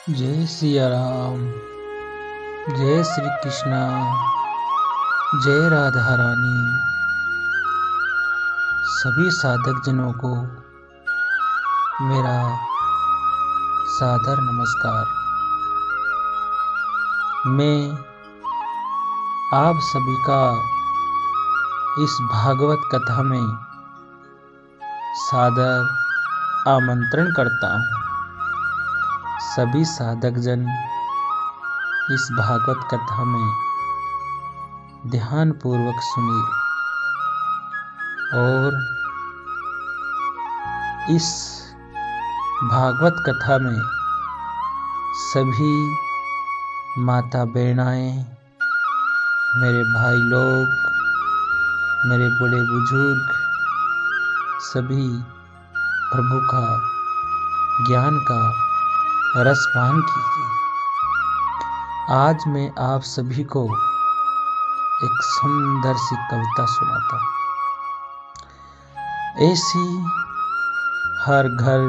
जय सिया राम। जय श्री कृष्णा। जय राधा रानी। सभी साधक जनों को मेरा सादर नमस्कार। मैं आप सभी का इस भागवत कथा में सादर आमंत्रण करता हूँ। सभी साधक जन इस भागवत कथा में ध्यान पूर्वक सुनिए और इस भागवत कथा में सभी माता बहनाएं, मेरे भाई लोग, मेरे बड़े बुजुर्ग सभी प्रभु का ज्ञान का रसपान कीजिए। आज मैं आप सभी को एक सुंदर सी कविता सुनाता हूँ। ऐसी हर घर,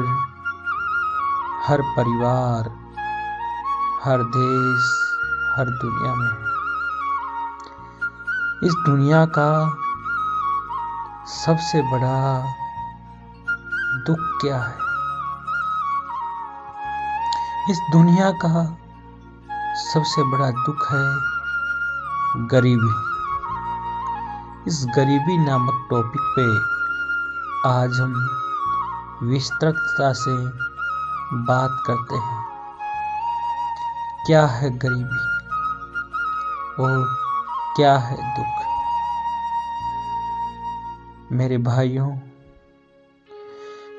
हर परिवार, हर देश, हर दुनिया में है। इस दुनिया का सबसे बड़ा दुख क्या है? इस दुनिया का सबसे बड़ा दुख है गरीबी। इस गरीबी नामक टॉपिक पे आज हम विस्तृतता से बात करते हैं। क्या है गरीबी और क्या है दुख? मेरे भाइयों,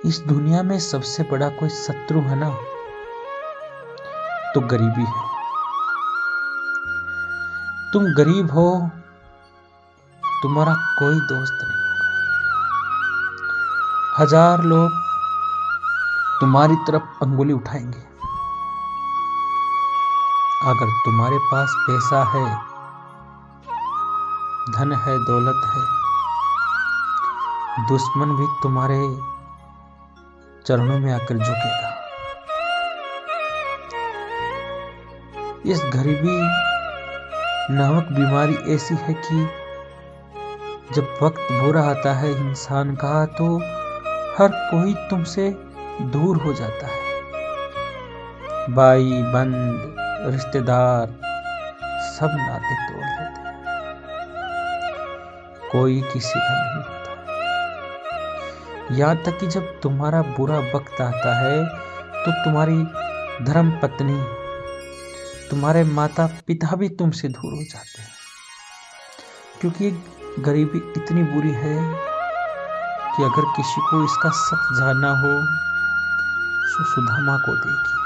इस दुनिया में सबसे बड़ा कोई शत्रु है ना, तो गरीबी है। तुम गरीब हो, तुम्हारा कोई दोस्त नहीं होगा। हजार लोग तुम्हारी तरफ अंगुली उठाएंगे। अगर तुम्हारे पास पैसा है, धन है, दौलत है, दुश्मन भी तुम्हारे चरणों में आकर झुकेगा। इस गरीबी नामक बीमारी ऐसी है कि जब वक्त बुरा आता है इंसान का, तो हर कोई तुमसे दूर हो जाता है। भाई, बंद, रिश्तेदार सब नाते तोड़ देते हैं। कोई किसी का नहीं होता। यहाँ तक कि जब तुम्हारा बुरा वक्त आता है तो तुम्हारी धर्म पत्नी, तुम्हारे माता पिता भी तुमसे दूर हो जाते हैं। क्योंकि गरीबी इतनी बुरी है कि अगर किसी को इसका सच जानना हो तो सुदामा को देखिए।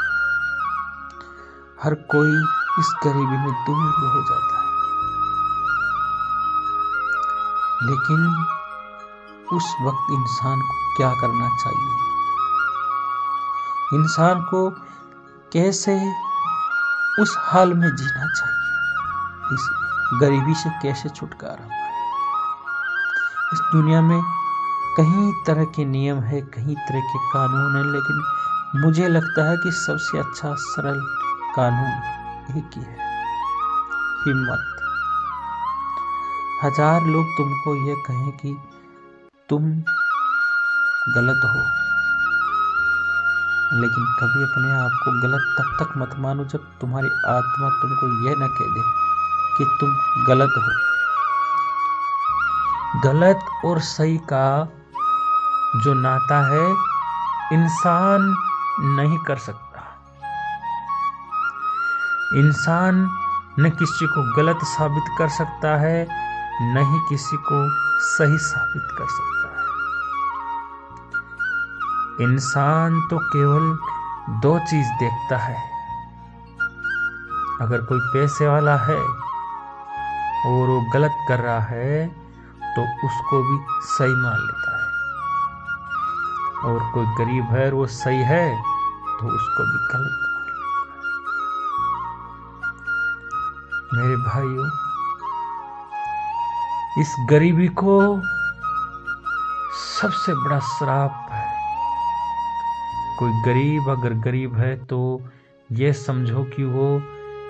हर कोई इस गरीबी में दूर हो जाता है। लेकिन उस वक्त इंसान को क्या करना चाहिए? इंसान को कैसे उस हाल में जीना चाहिए? इस गरीबी से कैसे छुटकारा पाए? इस दुनिया में कई तरह के नियम है, कई तरह के कानून है, लेकिन मुझे लगता है कि सबसे अच्छा सरल कानून एक ही है, हिम्मत। हजार लोग तुमको ये कहें कि तुम गलत हो, लेकिन कभी अपने आप को गलत तब तक मत मानो जब तुम्हारी आत्मा तुमको यह न कह दे कि तुम गलत हो। गलत और सही का जो नाता है, इंसान नहीं कर सकता। इंसान न किसी को गलत साबित कर सकता है, न ही किसी को सही साबित कर सकता है। इंसान तो केवल दो चीज देखता है। अगर कोई पैसे वाला है और वो गलत कर रहा है तो उसको भी सही मान लेता है, और कोई गरीब है और वो सही है तो उसको भी गलत मान लेता है। मेरे भाइयों, इस गरीबी को सबसे बड़ा श्राप है। कोई गरीब अगर गरीब है तो ये समझो कि वो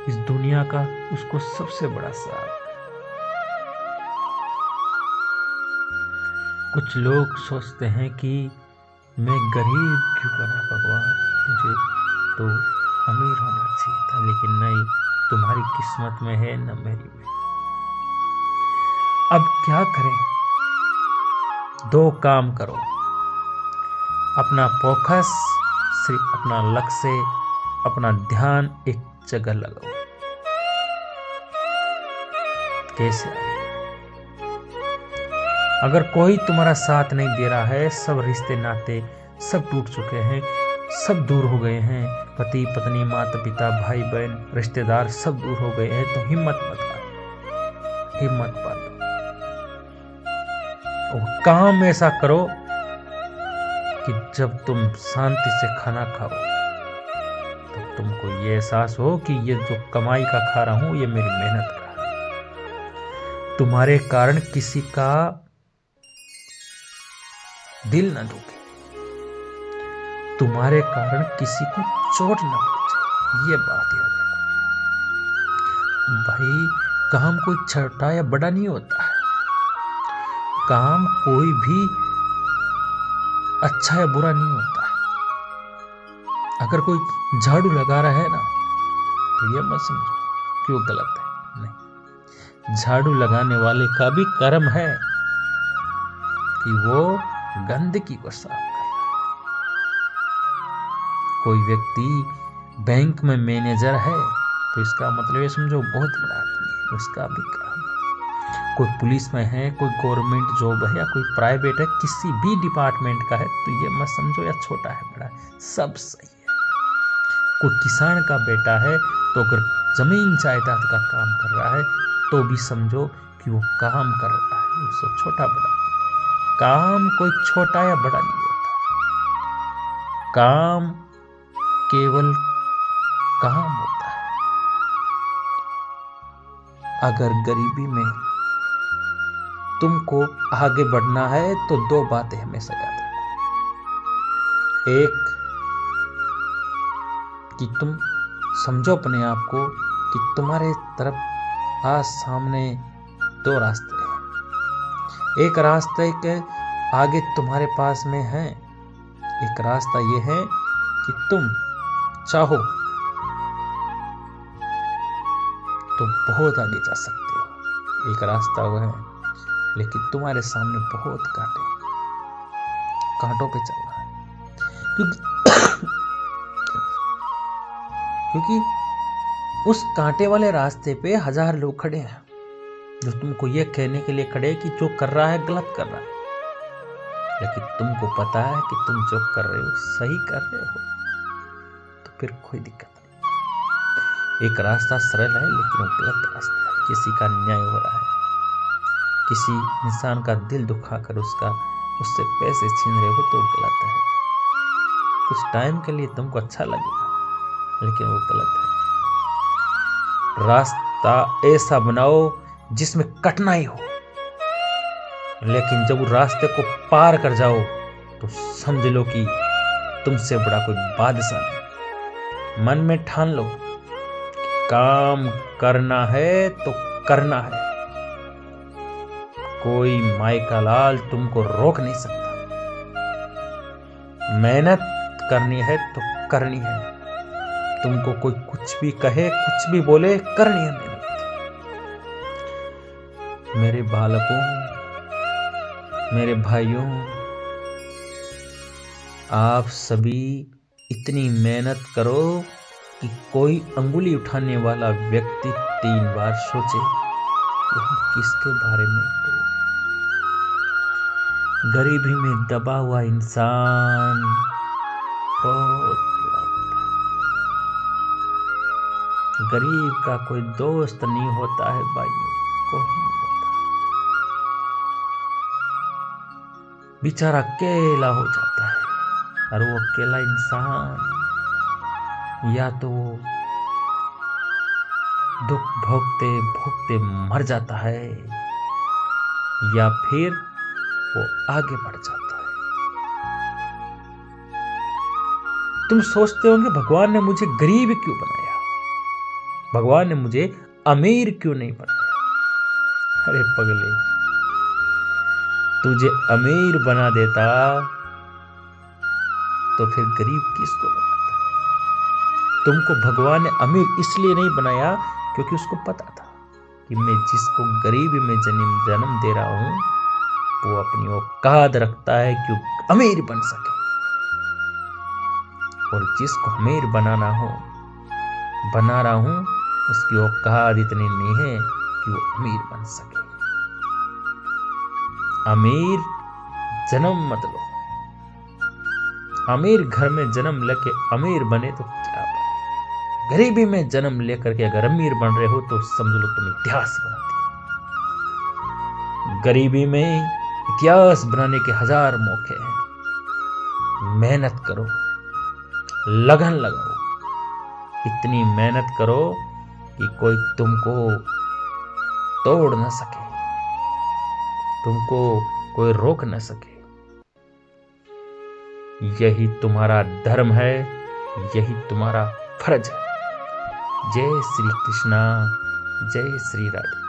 इस दुनिया का उसको सबसे बड़ा सहारा। कुछ लोग सोचते हैं कि मैं गरीब क्यों बना भगवान, मुझे तो अमीर होना चाहिए था, लेकिन नहीं, तुम्हारी किस्मत में है न मेरी में। अब क्या करें? दो काम करो, अपना फोकस सिर्फ अपना लक्ष्य, अपना ध्यान एक जगह लगाओ। कैसे? अगर कोई तुम्हारा साथ नहीं दे रहा है, सब रिश्ते नाते सब टूट चुके हैं, सब दूर हो गए हैं, पति पत्नी माता पिता भाई बहन रिश्तेदार सब दूर हो गए हैं, तो हिम्मत मत हारो, हिम्मत बांधो और काम ऐसा करो कि जब तुम शांति से खाना खाओ तो तुमको ये एहसास हो कि ये जो कमाई का खा रहा हूं ये मेरी मेहनत का है। तुम्हारे कारण किसी का दिल न दुखे, तुम्हारे कारण किसी को चोट न पहुंचे, ये बात याद रखो। भाई, काम कोई छोटा या बड़ा नहीं होता है, काम कोई भी अच्छा या बुरा नहीं होता है। अगर कोई झाड़ू लगा रहा है ना, तो ये मत समझो कि वो गलत है, नहीं, झाड़ू लगाने वाले का भी कर्म है कि वो गंदगी को साफ कर रहा है। कोई व्यक्ति बैंक में मैनेजर है तो इसका मतलब ये समझो बहुत बड़ा आदमी है, उसका भी काम है। कोई पुलिस में है, कोई गवर्नमेंट जॉब है या कोई प्राइवेट है, किसी भी डिपार्टमेंट का है, तो ये मत समझो या छोटा है बड़ा है, सब सही है। कोई किसान का बेटा है तो अगर जमीन जायदाद का काम कर रहा है तो भी समझो कि वो काम कर रहा है, उसको छोटा बड़ा, काम कोई छोटा या बड़ा नहीं होता, काम केवल काम होता है। अगर गरीबी में तुमको आगे बढ़ना है तो दो बातें हमेशा याद रखो। एक, कि तुम समझो अपने आप को कि तुम्हारे तरफ आज सामने दो रास्ते हैं। एक रास्ते के आगे तुम्हारे पास में है, एक रास्ता ये है कि तुम चाहो तो बहुत आगे जा सकते हो, एक रास्ता वो है, लेकिन तुम्हारे सामने बहुत कांटों पे चलना है। क्योंकि उस कांटे वाले रास्ते पे 1000 लोग खड़े हैं जो तुमको ये कहने के लिए खड़े कि जो कर रहा है गलत कर रहा है, लेकिन तुमको पता है कि तुम जो कर रहे हो सही कर रहे हो, तो फिर कोई दिक्कत नहीं। एक रास्ता सरल है लेकिन वो गलत रास्ता है, किसी का अन्याय हो रहा है, किसी इंसान का दिल दुखाकर उससे पैसे छीन रहे हो, तो गलत है। कुछ टाइम के लिए तुमको अच्छा लगेगा लेकिन वो गलत है। रास्ता ऐसा बनाओ जिसमें कठिनाई हो, लेकिन जब रास्ते को पार कर जाओ तो समझ लो कि तुमसे बड़ा कोई बादशाह नहीं। मन में ठान लो, काम करना है तो करना है, कोई माई का लाल तुमको रोक नहीं सकता। मेहनत करनी है तो करनी है, तुमको कोई कुछ भी कहे कुछ भी बोले, करनी है मेहनत। मेरे बालकों, मेरे भाइयों, आप सभी इतनी मेहनत करो कि कोई अंगुली उठाने वाला व्यक्ति 3 बार सोचे कि हम किसके बारे में बोल। गरीबी में दबा हुआ इंसान बहुत बुरा होता है। गरीब का कोई दोस्त नहीं होता है भाइयों, कोई नहीं होता। बेचारा अकेला हो जाता है, और वो अकेला इंसान या तो दुख भोगते भोगते मर जाता है या फिर वो आगे बढ़ जाता है। तुम सोचते होंगे भगवान ने मुझे गरीब क्यों बनाया, भगवान ने मुझे अमीर क्यों नहीं बनाया। अरे पगले, तुझे अमीर बना देता तो फिर गरीब किसको बनाता। तुमको भगवान ने अमीर इसलिए नहीं बनाया क्योंकि उसको पता था कि मैं जिसको गरीबी में जन्म दे रहा हूं वो अपनी औकात रखता है कि अमीर बन सके, और जिसको अमीर बना रहा हूं उसकी औकात इतनी नहीं है कि वो अमीर बन सके। अमीर जन्म मत लो, अमीर घर में जन्म लेके अमीर बने तो क्या बने, गरीबी में जन्म लेकर के अगर अमीर बन रहे हो तो समझ लो तुम इतिहास बनाते हो। गरीबी में इतिहास बनाने के 1000 मौके हैं। मेहनत करो, लगन लगाओ, इतनी मेहनत करो कि कोई तुमको तोड़ न सके, तुमको कोई रोक न सके। यही तुम्हारा धर्म है, यही तुम्हारा फर्ज है। जय श्री कृष्णा, जय श्री राधे।